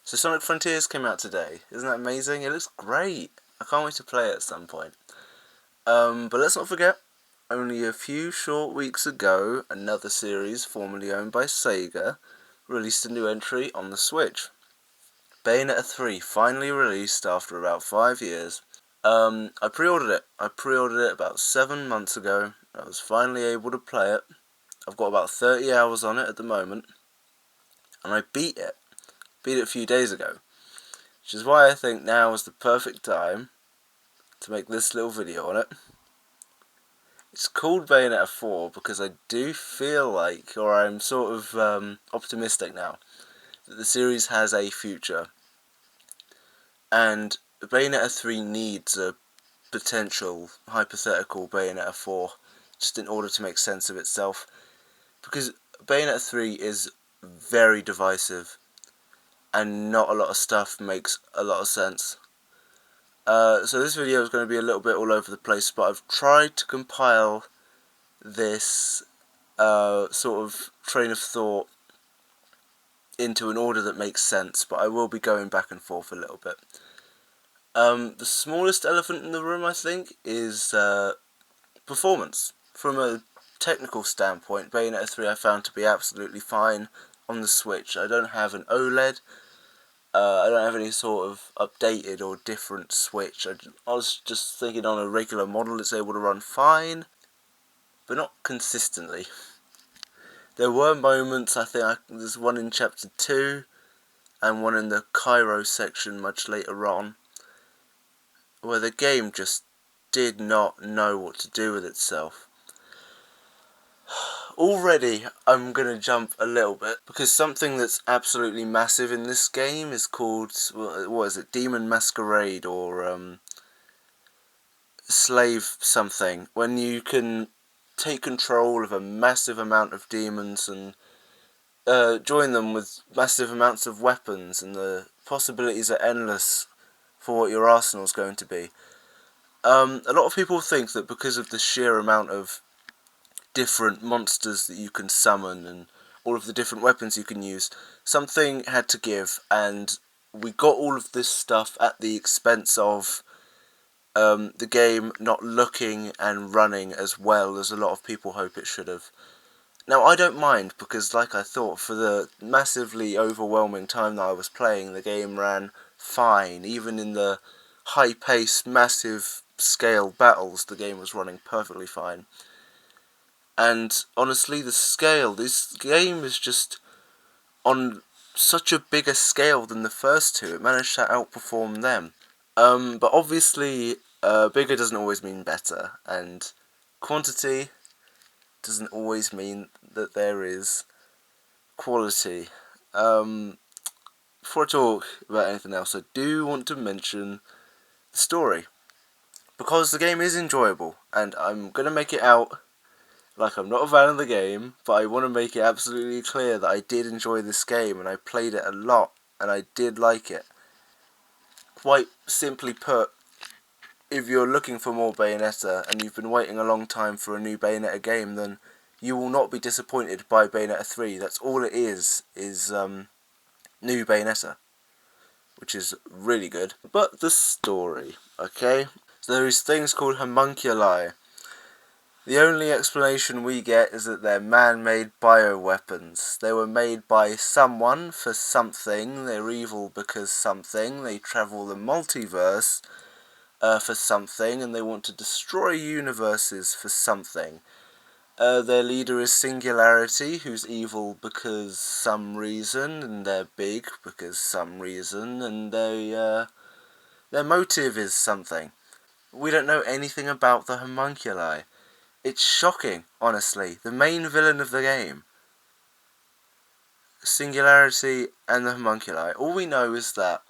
So Sonic Frontiers came out today. Isn't that amazing? It looks great. I can't wait to play it at some point. But let's not forget, only a few short weeks ago, another series formerly owned by Sega released a new entry on the Switch. Bayonetta 3 finally released after about 5 years. I pre-ordered it. I pre-ordered it about 7 months ago. I was finally able to play it. I've got about 30 hours on it at the moment. And I beat it. Beat it a few days ago. Which is why I think now is the perfect time to make this little video on it. It's called Bayonetta 4 because I do feel like, or I'm sort of optimistic now, that the series has a future. And Bayonetta 3 needs a potential, hypothetical Bayonetta 4 just in order to make sense of itself. Because Bayonetta 3 is very divisive and not a lot of stuff makes a lot of sense. So this video is going to be a little bit all over the place, but I've tried to compile this sort of train of thought into an order that makes sense, but I will be going back and forth a little bit. The smallest elephant in the room, I think, is performance. From a technical standpoint, Bayonetta 3 I found to be absolutely fine on the Switch. I don't have an OLED. I don't have any sort of updated or different Switch. I was just thinking on a regular model it's able to run fine, but not consistently. There were moments, I think there's one in Chapter 2, and one in the Cairo section much later on, where the game just did not know what to do with itself. Already, I'm going to jump a little bit, because something that's absolutely massive in this game is called, what is it, Demon Masquerade, or Slave something, when you can take control of a massive amount of demons and join them with massive amounts of weapons, and the possibilities are endless for what your arsenal is going to be. A lot of people think that because of the sheer amount of different monsters that you can summon and all of the different weapons you can use, something had to give, and we got all of this stuff at the expense of the game not looking and running as well as a lot of people hope it should have. Now, I don't mind, because like I thought, for the massively overwhelming time that I was playing, the game ran fine. Even in the high-paced, massive scale battles, the game was running perfectly fine. And honestly, the scale, this game is just on such a bigger scale than the first two. It managed to outperform them. But obviously, bigger doesn't always mean better, and quantity doesn't always mean that there is quality. Before I talk about anything else, I do want to mention the story, because the game is enjoyable, and I'm going to make it out like I'm not a fan of the game, but I want to make it absolutely clear that I did enjoy this game, and I played it a lot, and I did like it. Quite simply put, if you're looking for more Bayonetta, and you've been waiting a long time for a new Bayonetta game, then you will not be disappointed by Bayonetta 3. That's all it is new Bayonetta, which is really good. But the story, okay? So there is things called homunculi. The only explanation we get is that they're man-made bioweapons. They were made by someone for something. They're evil because something. They travel the multiverse for something, and they want to destroy universes for something. Their leader is Singularity, who's evil because some reason, and they're big because some reason, and their motive is something. We don't know anything about the homunculi. It's shocking, honestly. The main villain of the game, Singularity and the homunculi. All we know is that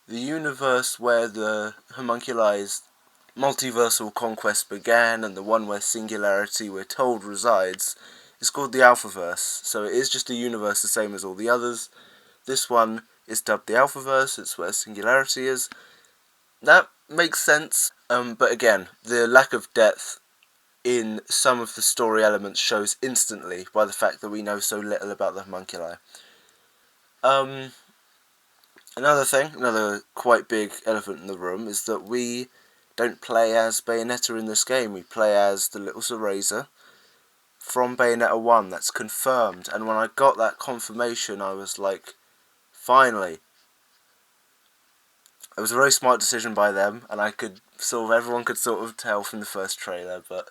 the universe where the homunculi's multiversal conquest began, and the one where Singularity, we're told, resides, is called the Alphaverse. So it is just a universe the same as all the others. This one is dubbed the Alphaverse. It's where Singularity is. That makes sense, but again, the lack of depth in some of the story elements shows instantly by the fact that we know so little about the homunculi. Another thing, another quite big elephant in the room, is that we don't play as Bayonetta in this game. We play as the little Cereza from Bayonetta 1. That's confirmed. And when I got that confirmation, I was like, finally. It was a very smart decision by them, and everyone could sort of tell from the first trailer, but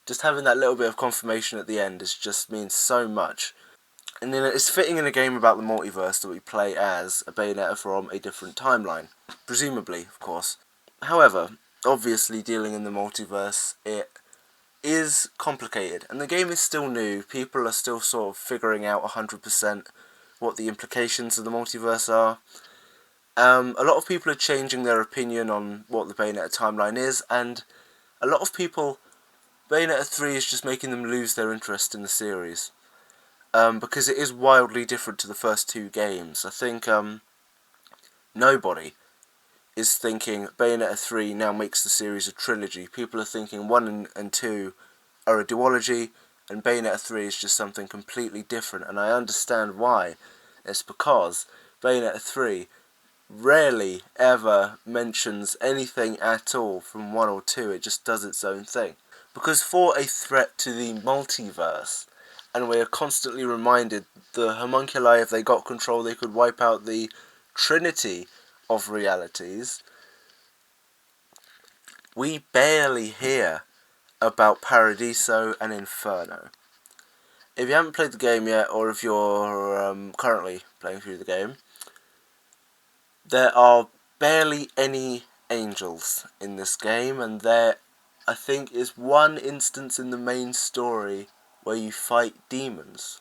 just having that little bit of confirmation at the end just means so much. And then it's fitting in a game about the multiverse that we play as a Bayonetta from a different timeline. Presumably, of course. However, obviously dealing in the multiverse, it is complicated. And the game is still new. People are still sort of figuring out 100% what the implications of the multiverse are. A lot of people are changing their opinion on what the Bayonetta timeline is, and a lot of people, Bayonetta 3 is just making them lose their interest in the series. Because it is wildly different to the first two games. I think nobody is thinking Bayonetta 3 now makes the series a trilogy. People are thinking 1 and 2 are a duology, and Bayonetta 3 is just something completely different, and I understand why. It's because Bayonetta 3 rarely ever mentions anything at all from 1 or 2, it just does its own thing. Because for a threat to the multiverse, and we are constantly reminded the homunculi, if they got control, they could wipe out the trinity of realities, we barely hear about Paradiso and Inferno. If you haven't played the game yet, or if you're currently playing through the game, there are barely any angels in this game, and there, I think, is one instance in the main story where you fight demons.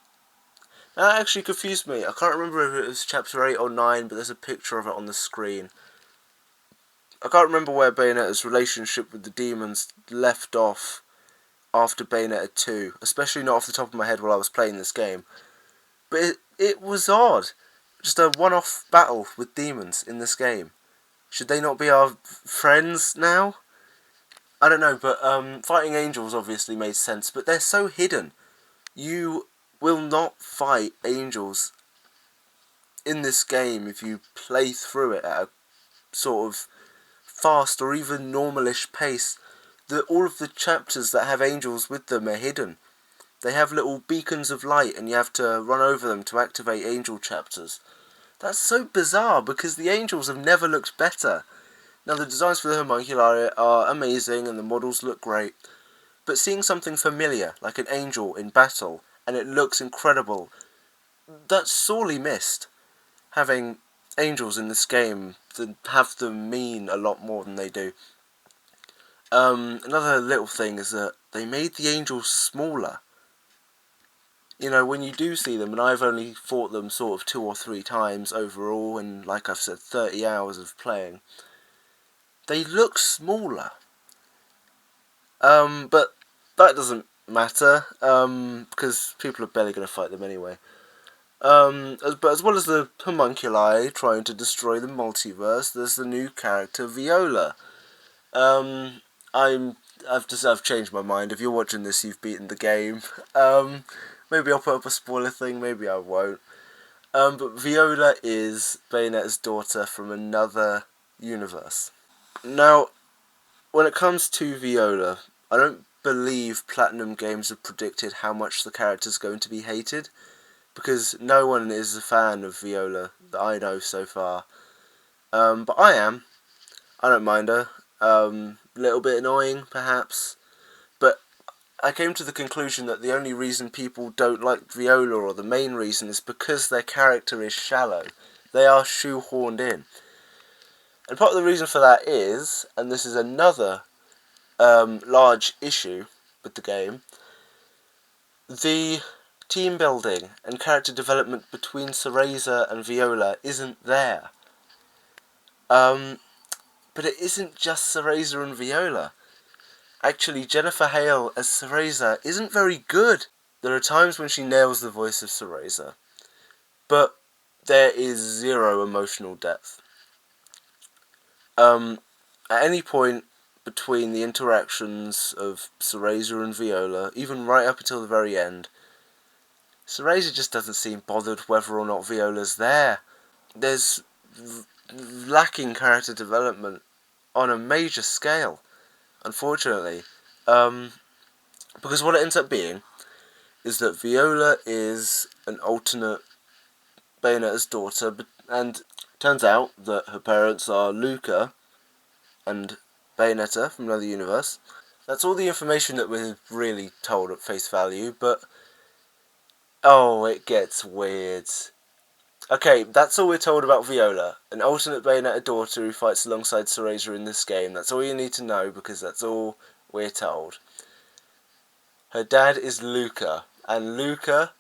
Now, that actually confused me. I can't remember if it was chapter 8 or 9, but there's a picture of it on the screen. I can't remember where Bayonetta's relationship with the demons left off after Bayonetta 2, especially not off the top of my head while I was playing this game. But it was odd. Just a one-off battle with demons in this game. Should they not be our friends now? I don't know, but fighting angels obviously made sense, but they're so hidden. You will not fight angels in this game if you play through it at a sort of fast or even normalish pace. All of the chapters that have angels with them are hidden. They have little beacons of light, and you have to run over them to activate angel chapters. That's so bizarre, because the angels have never looked better. Now, the designs for the homunculi are amazing, and the models look great, but seeing something familiar, like an angel in battle, and it looks incredible, that's sorely missed. Having angels in this game that have them mean a lot more than they do. Another little thing is that they made the angels smaller. You know, when you do see them, and I've only fought them sort of 2 or 3 times overall, and like I've said, 30 hours of playing, they look smaller. But that doesn't matter, because people are barely going to fight them anyway. But as well as the homunculi trying to destroy the multiverse, there's the new character Viola. I've changed my mind. If you're watching this, you've beaten the game. Maybe I'll put up a spoiler thing, maybe I won't. But Viola is Bayonetta's daughter from another universe. Now, when it comes to Viola, I don't believe Platinum Games have predicted how much the character's going to be hated, because no one is a fan of Viola that I know so far. But I am. I don't mind her. Little bit annoying, perhaps. But I came to the conclusion that the only reason people don't like Viola, or the main reason, is because their character is shallow. They are shoehorned in. And part of the reason for that is, and this is another large issue with the game, the team building and character development between Cereza and Viola isn't there. But it isn't just Cereza and Viola. Actually, Jennifer Hale as Cereza isn't very good. There are times when she nails the voice of Cereza, but there is zero emotional depth. At any point between the interactions of Cereza and Viola, even right up until the very end, Cereza just doesn't seem bothered whether or not Viola's there. There's lacking character development on a major scale, unfortunately. Because what it ends up being is that Viola is an alternate Bayonetta's daughter, and turns out that her parents are Luca and Bayonetta from another universe. That's all the information that we're really told at face value, but oh, it gets weird. Okay, that's all we're told about Viola, an alternate Bayonetta daughter who fights alongside Cereza in this game. That's all you need to know, because that's all we're told. Her dad is Luca, and Luca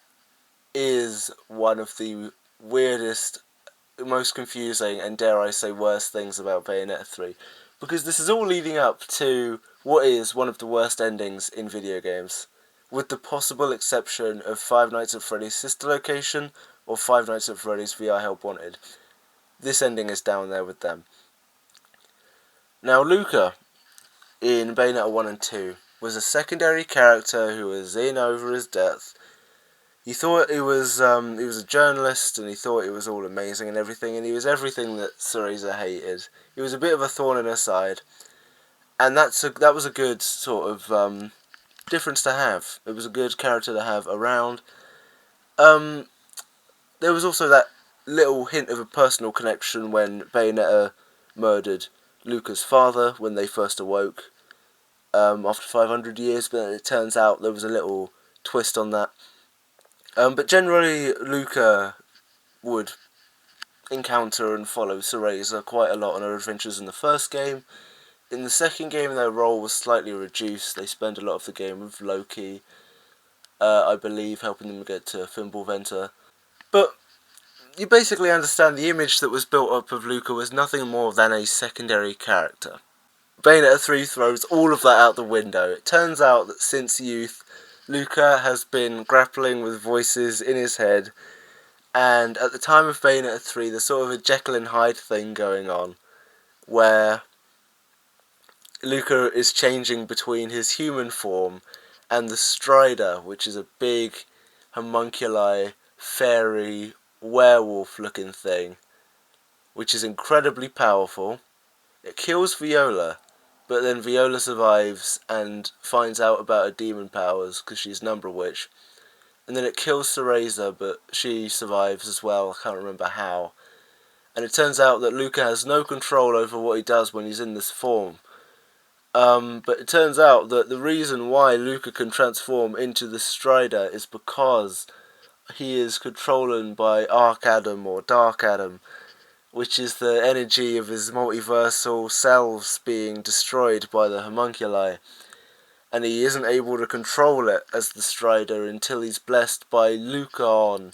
is one of the weirdest, most confusing, and dare I say worst things about Bayonetta 3. Because this is all leading up to what is one of the worst endings in video games, with the possible exception of Five Nights at Freddy's Sister Location or Five Nights at Freddy's VR Help Wanted. This ending is down there with them. Now, Luca, in Bayonetta 1 and 2, was a secondary character who was in over his death. He thought he was a journalist, and he thought he was all amazing and everything, and he was everything that Cereza hated. He was a bit of a thorn in her side, and that was a good sort of difference to have. It was a good character to have around. There was also that little hint of a personal connection when Bayonetta murdered Luca's father when they first awoke after 500 years, but it turns out there was a little twist on that. But generally, Luca would encounter and follow Cereza quite a lot on her adventures in the first game. In the second game, their role was slightly reduced. They spend a lot of the game with Loki, I believe, helping them get to Fimbulventer. But you basically understand the image that was built up of Luca was nothing more than a secondary character. Bayonetta 3 throws all of that out the window. It turns out that since youth, Luca has been grappling with voices in his head, and at the time of Bayonetta 3, there's sort of a Jekyll and Hyde thing going on, where Luca is changing between his human form and the Strider, which is a big, homunculi, fairy, werewolf-looking thing, which is incredibly powerful. It kills Viola, but then Viola survives and finds out about her demon powers, because she's an Umbra Witch. And then it kills Cereza, but she survives as well, I can't remember how. And it turns out that Luca has no control over what he does when he's in this form. But it turns out that the reason why Luca can transform into the Strider is because he is controlled by Arc Adam or Dark Adam, which is the energy of his multiversal selves being destroyed by the homunculi, and he isn't able to control it as the Strider until he's blessed by Lucon.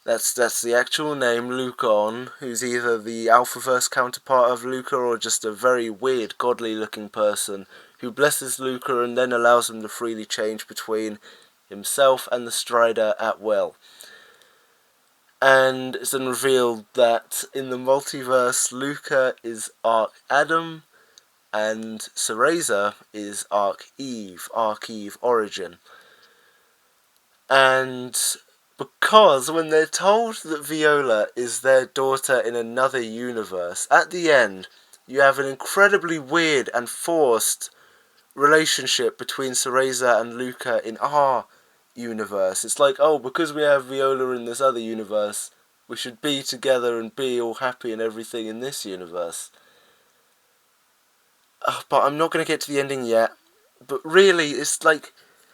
That's the actual name, Lucon, who's either the Alphaverse counterpart of Luca or just a very weird, godly-looking person who blesses Luca and then allows him to freely change between himself and the Strider at will. And it's then revealed that in the multiverse, Luca is Arc Adam, and Cereza is Arc Eve Origin. And because when they're told that Viola is their daughter in another universe, at the end, you have an incredibly weird and forced relationship between Cereza and Luca in our universe. It's like, oh, because we have Viola in this other universe, we should be together and be all happy and everything in this universe. But I'm not going to get to the ending yet. But really, it's like,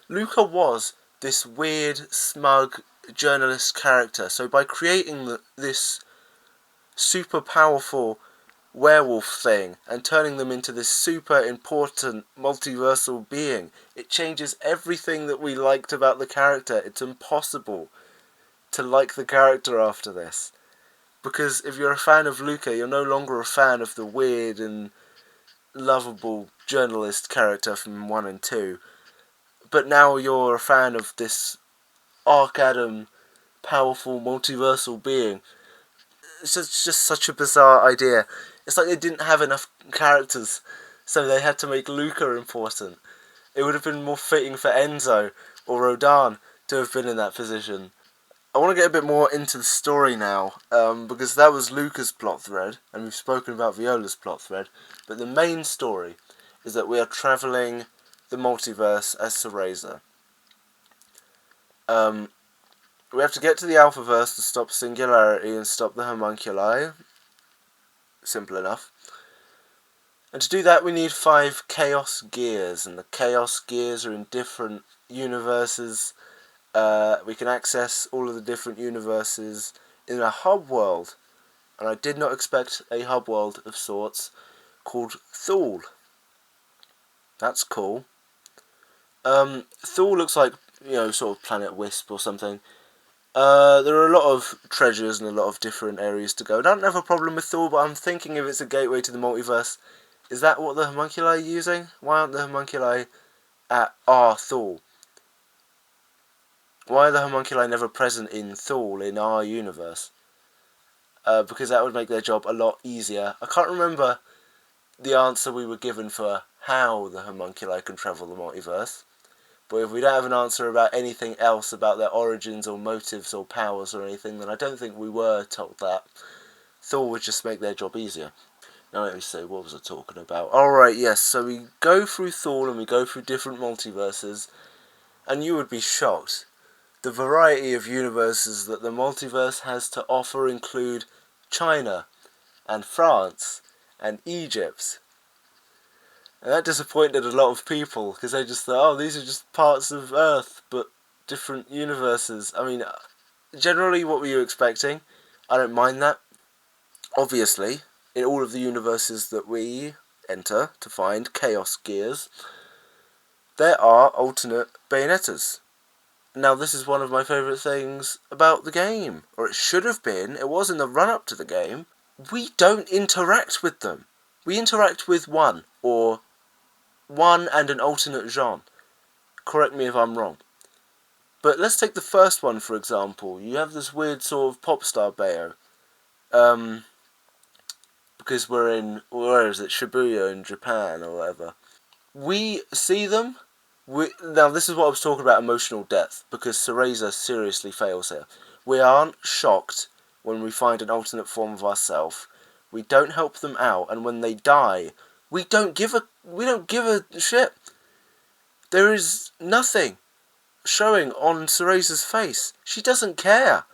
Luca was this weird, smug journalist character. So by creating this super powerful werewolf thing and turning them into this super important multiversal being, it changes everything that we liked about the character. It's impossible to like the character after this, because if you're a fan of Luca, you're no longer a fan of the weird and lovable journalist character from 1 and 2, but now you're a fan of this Arc Adam powerful multiversal being. It's just such a bizarre idea. It's like they didn't have enough characters, so they had to make Luca important. It would have been more fitting for Enzo or Rodan to have been in that position. I want to get a bit more into the story now, because that was Luca's plot thread, and we've spoken about Viola's plot thread, but the main story is that we are travelling the multiverse as Cereza. We have to get to the Alphaverse to stop Singularity and stop the homunculi. Simple enough. And to do that we need 5 Chaos Gears, and the Chaos Gears are in different universes. We can access all of the different universes in a hub world, and I did not expect a hub world of sorts called Thule. That's cool. Thule looks like, sort of Planet Wisp or something. There are a lot of treasures and a lot of different areas to go. I don't have a problem with Thule, but I'm thinking if it's a gateway to the multiverse, is that what the homunculi are using? Why aren't the homunculi at our Thule? Why are the homunculi never present in Thule, in our universe? Because that would make their job a lot easier. I can't remember the answer we were given for how the homunculi can travel the multiverse. But if we don't have an answer about anything else about their origins or motives or powers or anything, then I don't think we were told that. Thor would just make their job easier. Now let me see, what was I talking about? Alright, yes, so we go through Thor and we go through different multiverses, and you would be shocked. The variety of universes that the multiverse has to offer include China, and France, and Egypt. And that disappointed a lot of people, because they just thought, oh, these are just parts of Earth, but different universes. I mean, generally, what were you expecting? I don't mind that. Obviously, in all of the universes that we enter to find Chaos Gears, there are alternate Bayonettas. Now, this is one of my favourite things about the game, or it should have been. It was in the run-up to the game. We don't interact with them. We interact with one and an alternate genre. Correct me if I'm wrong. But let's take the first one, for example. You have this weird sort of pop star Bayo. Because we're in, where is it, Shibuya in Japan or whatever. We see them. Now, this is what I was talking about, emotional depth, because Cereza seriously fails here. We aren't shocked when we find an alternate form of ourselves. We don't help them out, and when they die, we don't give a shit. There is nothing showing on Cereza's face. She doesn't care.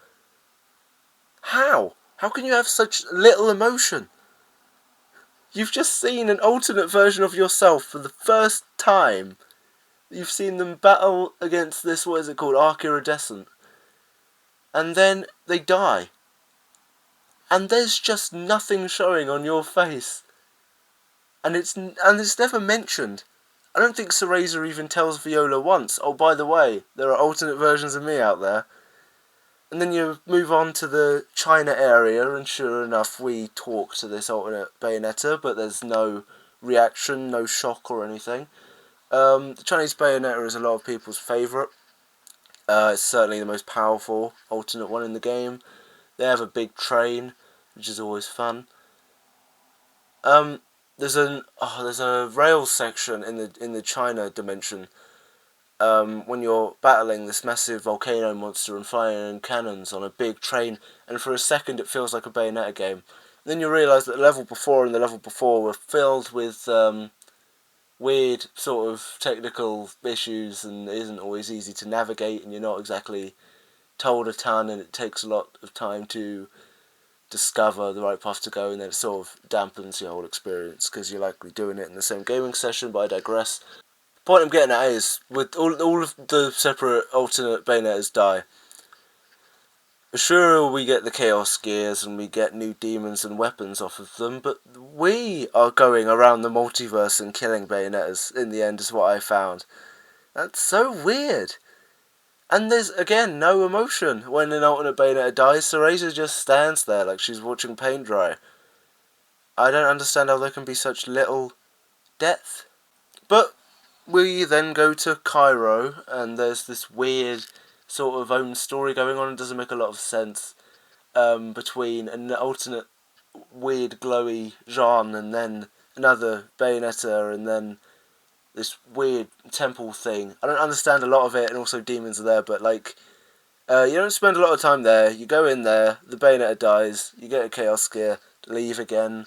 How? How can you have such little emotion? You've just seen an alternate version of yourself for the first time. You've seen them battle against this, what is it called, Arc Iridescent. And then they die. And there's just nothing showing on your face. And it's never mentioned. I don't think Cereza even tells Viola once, oh, by the way, there are alternate versions of me out there. And then you move on to the China area, and sure enough, we talk to this alternate Bayonetta, but there's no reaction, no shock or anything. The Chinese Bayonetta is a lot of people's favourite. It's certainly the most powerful alternate one in the game. They have a big train, which is always fun. There's a rail section in the China dimension. When you're battling this massive volcano monster and firing cannons on a big train, and for a second it feels like a Bayonetta game. And then you realise that the level before and the level before were filled with weird sort of technical issues, and it isn't always easy to navigate, and you're not exactly told a ton, and it takes a lot of time to discover the right path to go, and then it sort of dampens your whole experience because you're likely doing it in the same gaming session, but I digress. The point I'm getting at is, with all of the separate alternate Bayonettas die, sure, we get the Chaos Gears and we get new demons and weapons off of them, but we are going around the multiverse and killing Bayonettas in the end, is what I found. That's so weird. And there's, again, no emotion when an alternate Bayonetta dies. Cereza just stands there like she's watching paint dry. I don't understand how there can be such little depth. But we then go to Cairo, and there's this weird sort of own story going on. It doesn't make a lot of sense between an alternate weird glowy Jean and then another Bayonetta and then this weird temple thing. I don't understand a lot of it, and also demons are there, but like, You don't spend a lot of time there. You go in there, the Bayonetta dies, you get a Chaos Gear, leave again.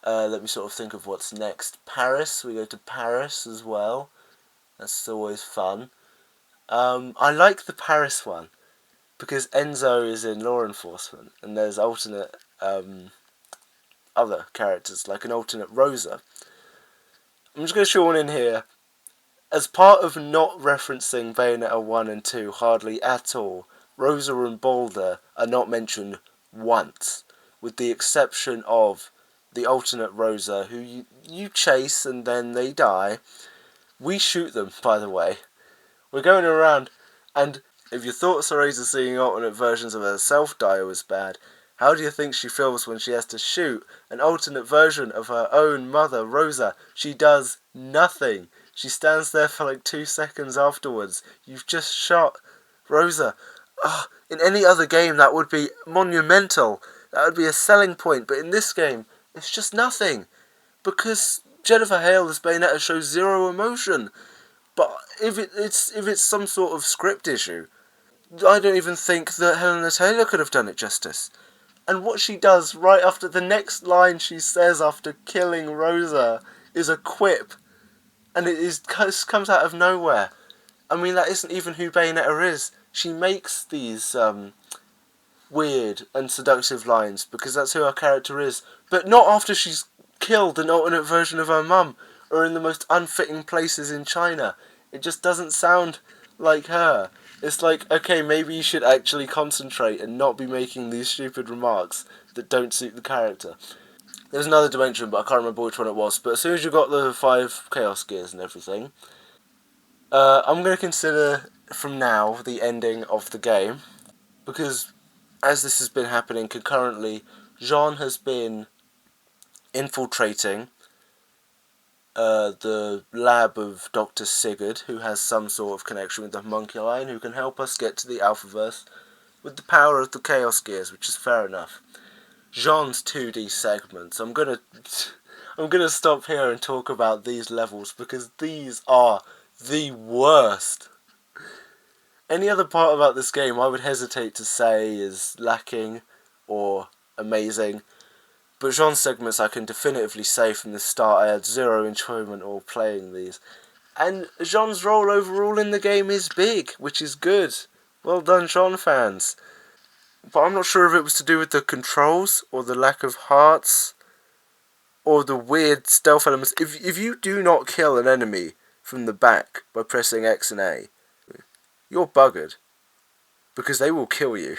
Let me sort of think of what's next. Paris, we go to Paris as well. That's always fun. I like the Paris one because Enzo is in law enforcement and there's alternate other characters, like an alternate Rosa. I'm just going to show one in here. As part of not referencing Bayonetta 1 and 2 hardly at all, Rosa and Boulder are not mentioned once, with the exception of the alternate Rosa, who you chase and then they die. We shoot them, by the way. We're going around, and if your thoughts are Rosa seeing alternate versions of herself die was bad, how do you think she feels when she has to shoot an alternate version of her own mother, Rosa? She does nothing. She stands there for like 2 seconds afterwards. You've just shot Rosa. Oh, in any other game that would be monumental. That would be a selling point. But in this game, it's just nothing. Because Jennifer Hale as Bayonetta shows zero emotion. But if it's some sort of script issue, I don't even think that Helena Taylor could have done it justice. And what she does right after the next line she says after killing Rosa is a quip. And it comes out of nowhere. I mean, that isn't even who Bayonetta is. She makes these weird and seductive lines because that's who her character is. But not after she's killed an alternate version of her mum or in the most unfitting places in China. It just doesn't sound like her. It's like, okay, maybe you should actually concentrate and not be making these stupid remarks that don't suit the character. There's another dimension, but I can't remember which one it was. But as soon as you got the 5 Chaos Gears and everything, I'm going to consider from now the ending of the game. Because as this has been happening concurrently, Jean has been infiltrating the lab of Dr. Sigurd, who has some sort of connection with the Homunculi and who can help us get to the Alphaverse with the power of the Chaos Gears, which is fair enough. Jean's 2D segments. I'm gonna stop here and talk about these levels because these are the worst. Any other part about this game I would hesitate to say is lacking or amazing. But Jean's segments I can definitively say from the start I had zero enjoyment or playing these. And Jean's role overall in the game is big, which is good. Well done, Jean fans. But I'm not sure if it was to do with the controls, or the lack of hearts, or the weird stealth elements. If you do not kill an enemy from the back by pressing X and A, you're buggered. Because they will kill you.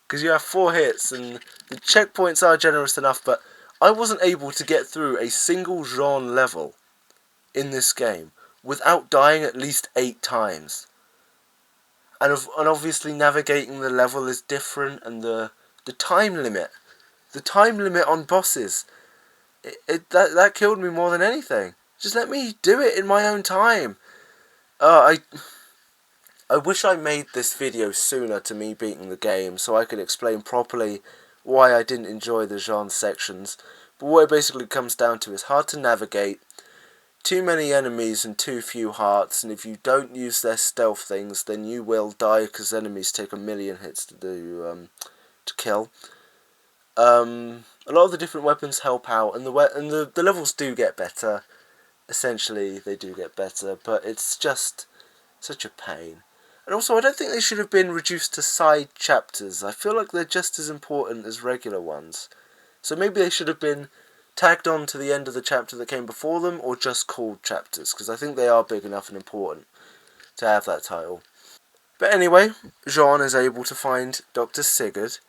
Because you have 4 hits, and the checkpoints are generous enough, but I wasn't able to get through a single Jean level in this game without dying at least 8 times. And obviously navigating the level is different, and the time limit on bosses, that killed me more than anything. Just let me do it in my own time. I wish I made this video sooner to me beating the game, so I could explain properly why I didn't enjoy the Jean sections. But what it basically comes down to is hard to navigate, too many enemies and too few hearts, and if you don't use their stealth things, then you will die because enemies take 1,000,000 hits to kill. A lot of the different weapons help out, and the levels do get better. Essentially, they do get better, but it's just such a pain. And also, I don't think they should have been reduced to side chapters. I feel like they're just as important as regular ones. So maybe they should have been tagged on to the end of the chapter that came before them, or just called chapters, because I think they are big enough and important to have that title. But anyway, Jean is able to find Dr. Sigurd,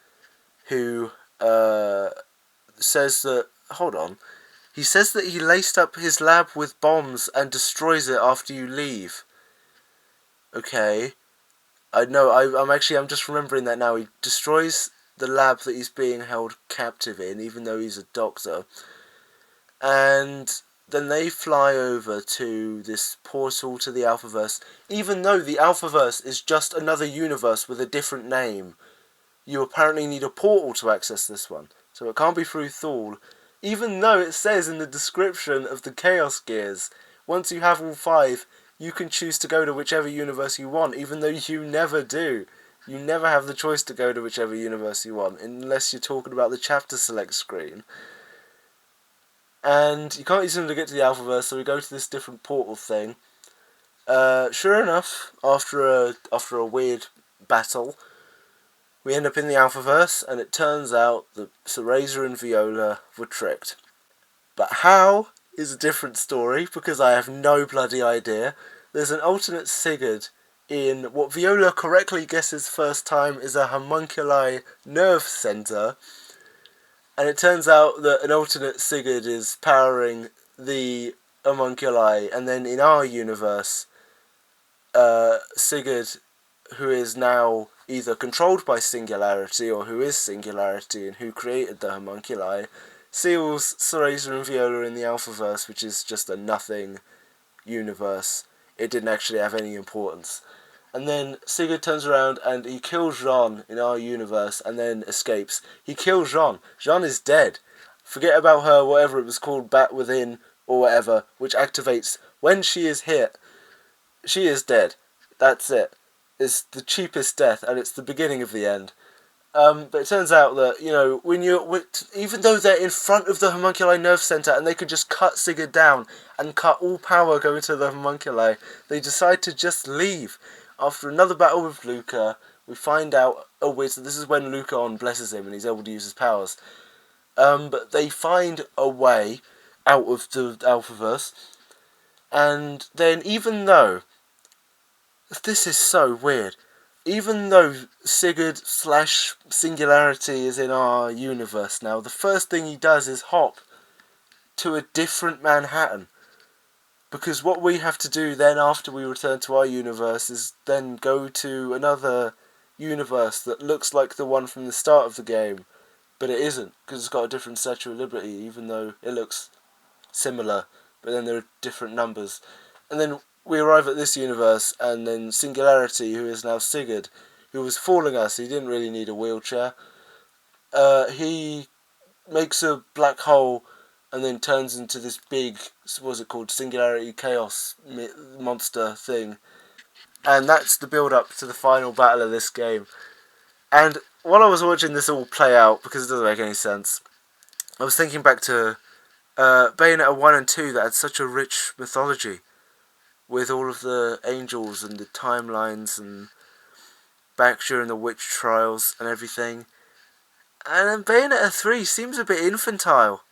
who says that... Hold on. He says that he laced up his lab with bombs and destroys it after you leave. Okay. I know, I'm just remembering that now. He destroys the lab that he's being held captive in, even though he's a doctor. And then they fly over to this portal to the Alphaverse, even though the Alphaverse is just another universe with a different name. You apparently need a portal to access this one, so it can't be through Thule, even though it says in the description of the Chaos Gears, once you have all 5, you can choose to go to whichever universe you want, even though you never do. You never have the choice to go to whichever universe you want, unless you're talking about the chapter select screen. And you can't use them to get to the Alphaverse, so we go to this different portal thing. Sure enough, after a weird battle, we end up in the Alphaverse, and it turns out that Cereza and Viola were tricked. But how is a different story, because I have no bloody idea. There's an alternate Sigurd in what Viola correctly guesses first time is a homunculi nerve center, and it turns out that an alternate Sigurd is powering the homunculi, and then in our universe, Sigurd, who is now either controlled by Singularity or who is Singularity and who created the homunculi, seals Cereza and Viola in the Alphaverse, which is just a nothing universe. It didn't actually have any importance. And then Sigurd turns around and he kills Jean in our universe and then escapes. He kills Jean. Jean is dead. Forget about her, whatever it was called, Bat Within or whatever, which activates when she is hit. She is dead. That's it. It's the cheapest death, and it's the beginning of the end. But it turns out that, you know, even though they're in front of the homunculi nerve center and they could just cut Sigurd down and cut all power going to the homunculi, they decide to just leave. After another battle with Luca, we find out this is when Luca blesses him and he's able to use his powers. But they find a way out of the Alphaverse, and then even though this is so weird, even though Sigurd / Singularity is in our universe now, the first thing he does is hop to a different Manhattan. Because what we have to do then after we return to our universe is then go to another universe that looks like the one from the start of the game. But it isn't, because it's got a different Statue of Liberty, even though it looks similar. But then there are different numbers. And then we arrive at this universe, and then Singularity, who is now Sigurd, who was fooling us, he didn't really need a wheelchair. He makes a black hole and then turns into this big, what's it called, Singularity Chaos monster thing. And that's the build-up to the final battle of this game. And while I was watching this all play out, because it doesn't make any sense, I was thinking back to Bayonetta 1 and 2 that had such a rich mythology, with all of the angels and the timelines and back during the witch trials and everything. And then Bayonetta 3 seems a bit infantile,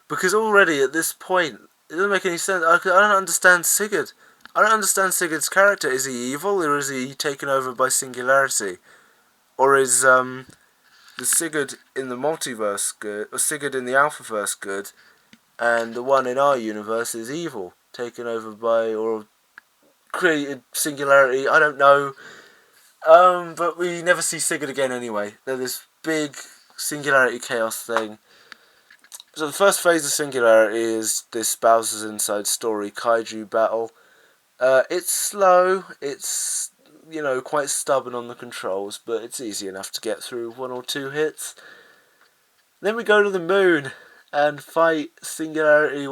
because already at this point, it doesn't make any sense. I don't understand Sigurd. I don't understand Sigurd's character. Is he evil, or is he taken over by Singularity? Or is the Sigurd in the multiverse good, or Sigurd in the Alphaverse good, and the one in our universe is evil, taken over by, or created Singularity? I don't know. But we never see Sigurd again anyway. They're this big Singularity Chaos thing. So the first phase of Singularity is this Bowser's Inside Story kaiju battle. It's slow, it's, you know, quite stubborn on the controls, but it's easy enough to get through 1 or 2 hits. Then we go to the moon and fight Singularity,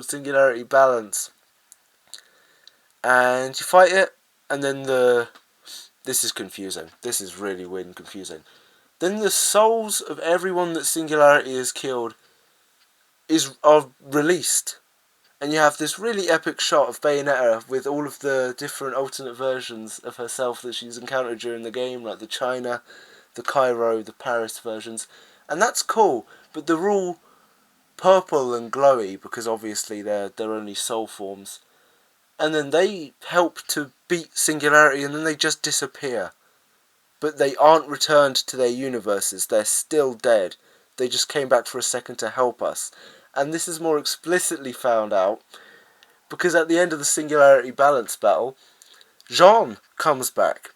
Singularity Balance. And you fight it, and then this is confusing. This is really weird and confusing. Then the souls of everyone that Singularity has killed are released. And you have this really epic shot of Bayonetta with all of the different alternate versions of herself that she's encountered during the game, like the China, the Cairo, the Paris versions. And that's cool, but they're all purple and glowy, because obviously they're only soul forms. And then they help to beat Singularity, and then they just disappear. But they aren't returned to their universes, they're still dead. They just came back for a second to help us. And this is more explicitly found out because at the end of the Singularity Balance battle, Jean comes back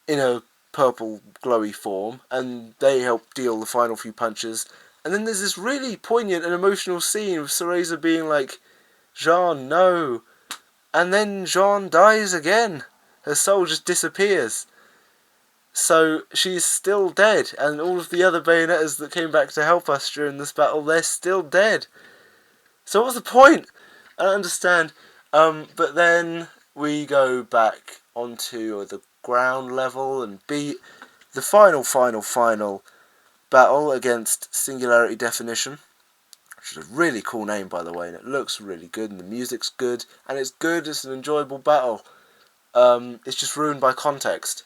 in a purple glowy form, and they help deal the final few punches. And then there's this really poignant and emotional scene of Cereza being like, Jean, no. And then Jean dies again. Her soul just disappears. So she's still dead, and all of the other Bayonettas that came back to help us during this battle, they're still dead. So what's the point? I don't understand. But then we go back onto the ground level and beat the final battle against Singularity Definition, which is a really cool name, by the way, and it looks really good, and the music's good, and it's good. It's an enjoyable battle. It's just ruined by context,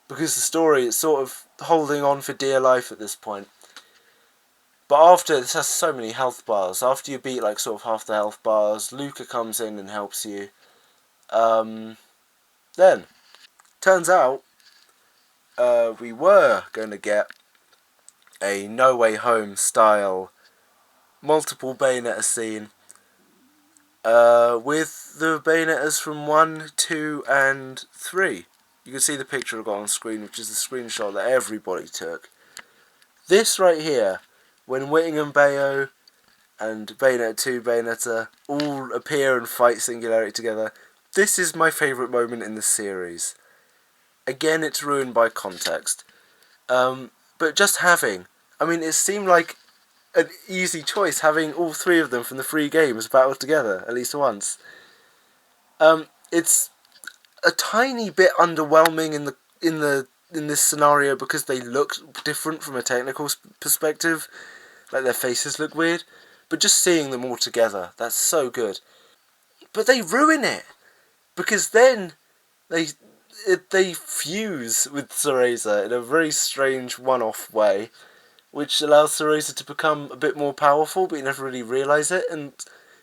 because the story is sort of holding on for dear life at this point. But after, this has so many health bars. After you beat like sort of half the health bars, Luca comes in and helps you. Then, turns out, we were going to get a No Way Home style multiple Bayonetta scene with the Bayonettas from 1, 2 and 3. You can see the picture I've got on screen, which is the screenshot that everybody took. This right here, when Whittingham Bayo and Bayonetta 2, Bayonetta all appear and fight Singularity together, this is my favourite moment in the series. Again, it's ruined by context. But just having, I mean, it seemed like an easy choice having all three of them from the 3 games battle together at least once. It's a tiny bit underwhelming in this scenario because they look different from a technical perspective, like their faces look weird. But just seeing them all together, that's so good. But they ruin it because then they fuse with Cereza in a very strange one-off way, which allows Cereza to become a bit more powerful, but you never really realise it. And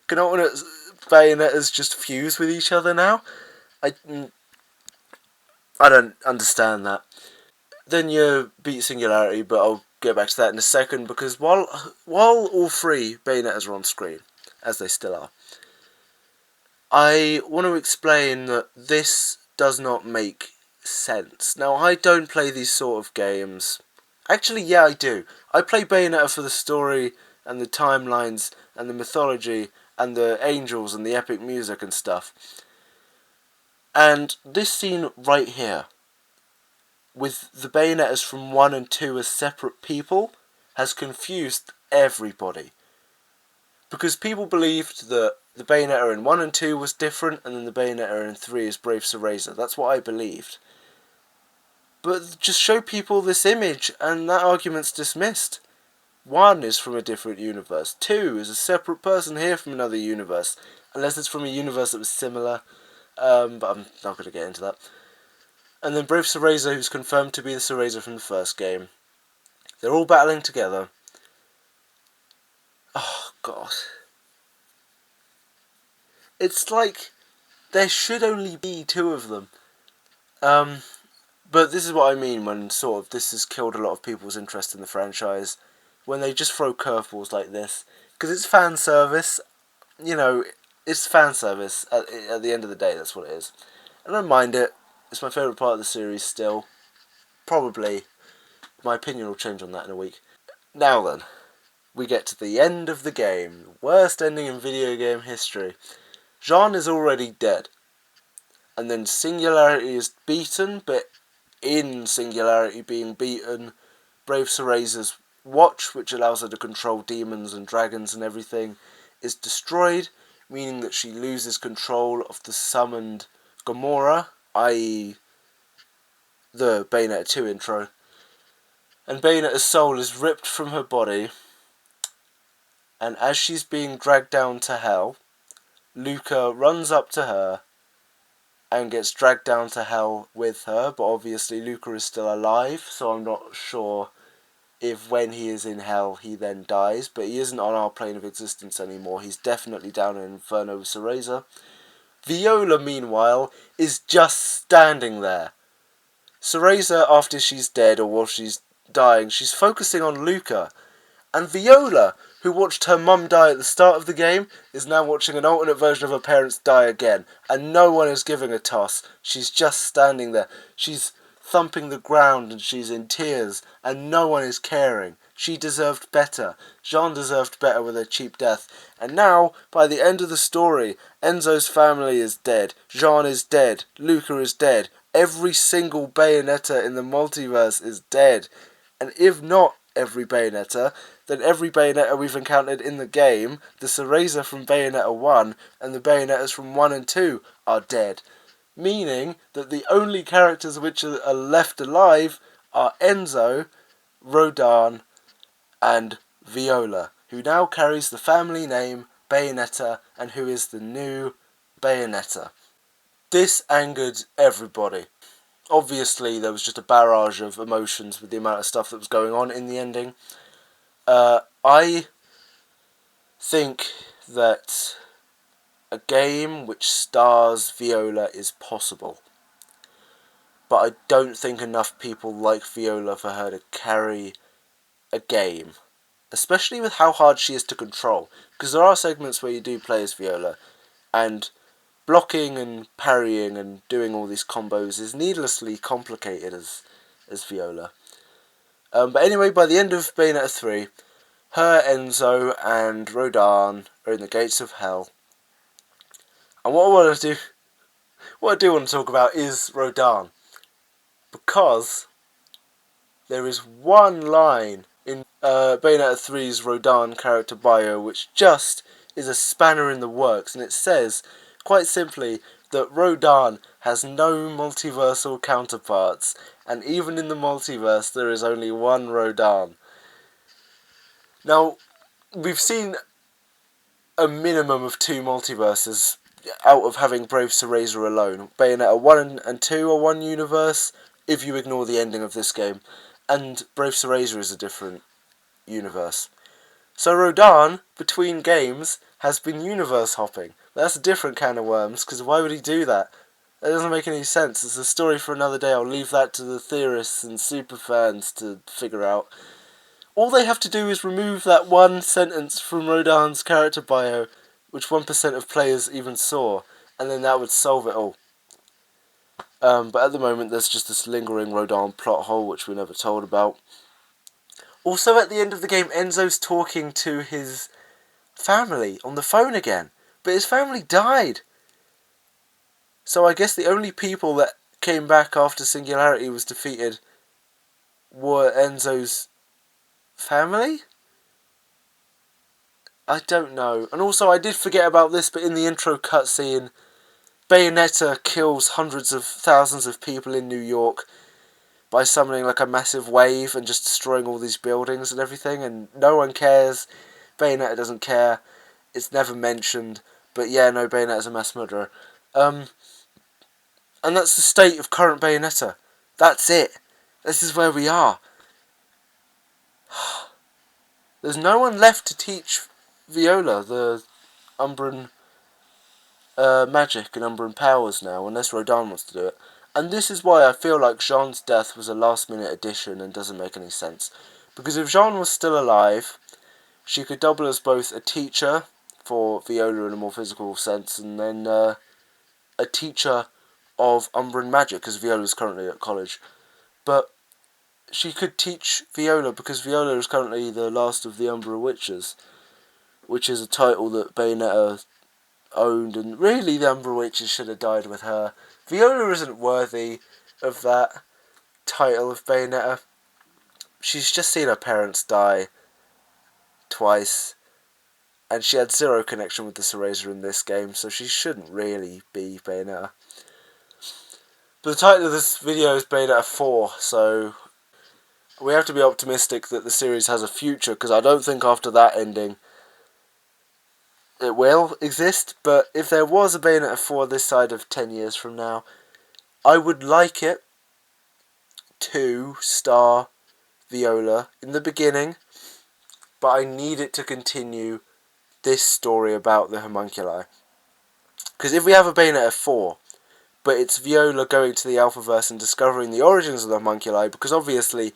Bayonettas just fuse with each other now. I don't understand that. Then you beat Singularity, but I'll get back to that in a second, because while all 3 Bayonettas are on screen, as they still are, I want to explain that this does not make sense. Now, I don't play these sort of games. Actually, yeah, I do. I play Bayonetta for the story and the timelines and the mythology and the angels and the epic music and stuff. And this scene right here, with the Bayonettas from 1 and 2 as separate people, has confused everybody. Because people believed that the Bayonetta in 1 and 2 was different, and then the Bayonetta in 3 is Brave Cereza. That's what I believed. But just show people this image, and that argument's dismissed. 1 is from a different universe. 2 is a separate person here from another universe. Unless it's from a universe that was similar. But I'm not going to get into that. And then Brave Cereza, who's confirmed to be the Cereza from the first game. They're all battling together. Oh, God. It's like there should only be 2 of them. But this is what I mean when sort of this has killed a lot of people's interest in the franchise. When they just throw curveballs like this. Because it's fan service. You know, it's fan service. At the end of the day, that's what it is. I don't mind it. It's my favourite part of the series still. Probably. My opinion will change on that in a week. Now then, we get to the end of the game. Worst ending in video game history. Jean is already dead. And then Singularity is beaten, but in Singularity being beaten, Brave Cereza's watch, which allows her to control demons and dragons and everything, is destroyed, meaning that she loses control of the summoned Gamora, i.e. the Bayonetta 2 intro. And Bayonetta's soul is ripped from her body, and as she's being dragged down to hell, Luca runs up to her and gets dragged down to hell with her, but obviously Luca is still alive, so I'm not sure if when he is in hell he then dies, but he isn't on our plane of existence anymore. He's definitely down in Inferno with Cereza. Viola, meanwhile, is just standing there. Cereza, after she's dead or while she's dying, she's focusing on Luca. And Viola, who watched her mum die at the start of the game, is now watching an alternate version of her parents die again. And no one is giving a toss. She's just standing there. She's thumping the ground and she's in tears. And no one is caring. She deserved better. Jean deserved better with her cheap death. And now, by the end of the story, Enzo's family is dead. Jean is dead. Luca is dead. Every single Bayonetta in the multiverse is dead. And if not every Bayonetta, then every Bayonetta we've encountered in the game, the Cereza from Bayonetta 1 and the Bayonettas from 1 and 2 are dead. Meaning that the only characters which are left alive are Enzo, Rodan, and Viola, who now carries the family name Bayonetta and who is the new Bayonetta. This angered everybody. Obviously, there was just a barrage of emotions with the amount of stuff that was going on in the ending. I think that a game which stars Viola is possible. But I don't think enough people like Viola for her to carry a game. Especially with how hard she is to control. Because there are segments where you do play as Viola, and blocking and parrying and doing all these combos is needlessly complicated as Viola. But anyway, by the end of Bayonetta 3, her, Enzo, and Rodan are in the gates of hell. And what I do want to talk about is Rodan. Because there is one line in Bayonetta 3's Rodan character bio which just is a spanner in the works, and it says, quite simply, that Rodan has no multiversal counterparts, and even in the multiverse there is only one Rodan. Now, we've seen a minimum of 2 multiverses out of having Brave Cereza alone. Bayonetta 1 and 2 are one universe, if you ignore the ending of this game, and Brave Cereza is a different universe. So Rodan, between games, has been universe hopping. That's a different can of worms, because why would he do that? That doesn't make any sense. It's a story for another day. I'll leave that to the theorists and superfans to figure out. All they have to do is remove that one sentence from Rodan's character bio, which 1% of players even saw, and then that would solve it all. But at the moment there's just this lingering Rodan plot hole which we're never told about. Also, at the end of the game, Enzo's talking to his family on the phone again, but his family died. So I guess the only people that came back after Singularity was defeated were Enzo's family? I don't know. And also, I did forget about this, but in the intro cutscene, Bayonetta kills hundreds of thousands of people in New York by summoning like a massive wave and just destroying all these buildings and everything, and no one cares. Bayonetta doesn't care. It's never mentioned. But yeah, no, Bayonetta's a mass murderer. And that's the state of current Bayonetta. That's it. This is where we are. There's no one left to teach Viola the Umbran magic and Umbran powers now, unless Rodan wants to do it. And this is why I feel like Jean's death was a last-minute addition and doesn't make any sense. Because if Jean was still alive, she could double as both a teacher for Viola in a more physical sense, and then a teacher of Umbran magic, because Viola is currently at college. But she could teach Viola, because Viola is currently the last of the Umbra Witches, which is a title that Bayonetta owned, and really the Umbra Witches should have died with her. Viola isn't worthy of that title of Bayonetta. She's just seen her parents die twice, and she had zero connection with the Cereza in this game, so she shouldn't really be Bayonetta. But the title of this video is Bayonetta 4, so we have to be optimistic that the series has a future, because I don't think after that ending it will exist. But if there was a Bayonetta 4 this side of 10 years from now, I would like it to star Viola in the beginning, but I need it to continue this story about the homunculi. Because if we have a Bayonetta 4, but it's Viola going to the Alphaverse and discovering the origins of the homunculi, because obviously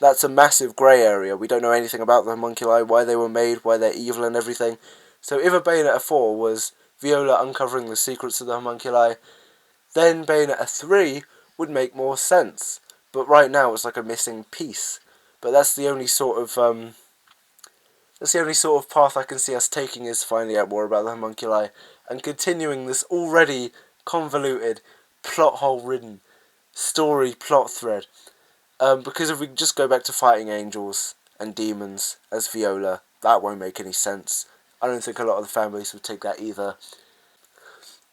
that's a massive grey area. We don't know anything about the homunculi, why they were made, why they're evil and everything. So if a Bayonetta 4 was Viola uncovering the secrets of the homunculi, then Bayonetta 3 would make more sense. But right now it's like a missing piece. But that's the only sort of path I can see us taking, is finding out more about the homunculi and continuing this already convoluted, plot hole ridden story plot thread. Because if we just go back to fighting angels and demons as Viola. That won't make any sense. I don't think a lot of the fan base would take that either.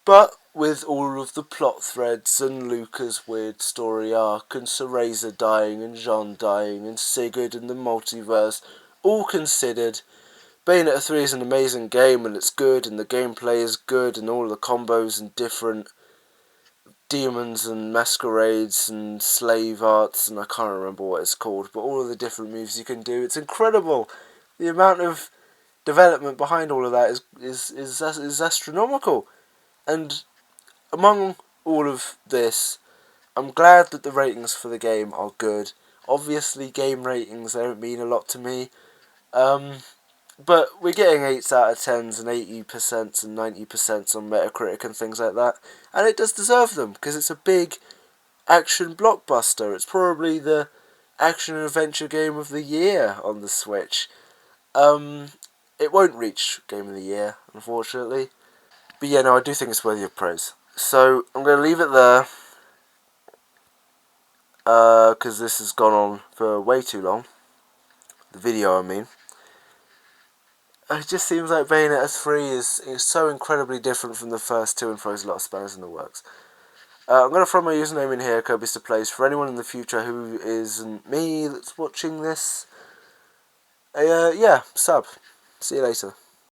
But with all of the plot threads and Luca's weird story arc and Cereza dying and Jean dying and Sigurd and the multiverse, all considered, Bayonetta 3 is an amazing game and it's good and the gameplay is good and all the combos and different demons and masquerades and slave arts and I can't remember what it's called, but all of the different moves you can do, it's incredible. The amount of development behind all of that is astronomical. And among all of this, I'm glad that the ratings for the game are good. Obviously, game ratings don't mean a lot to me. But we're getting 8s out of 10s and 80% and 90% on Metacritic and things like that. And it does deserve them, because it's a big action blockbuster. It's probably the action and adventure game of the year on the Switch. It won't reach Game of the Year, unfortunately. But yeah, no, I do think it's worthy of praise. So, I'm going to leave it there. Because this has gone on for way too long. The video, I mean. It just seems like Bayonetta 3 is so incredibly different from the first two and throws a lot of spanners in the works. I'm going to throw my username in here, Kirbyster Plays, for anyone in the future who isn't me that's watching this. Yeah, sub. See you later.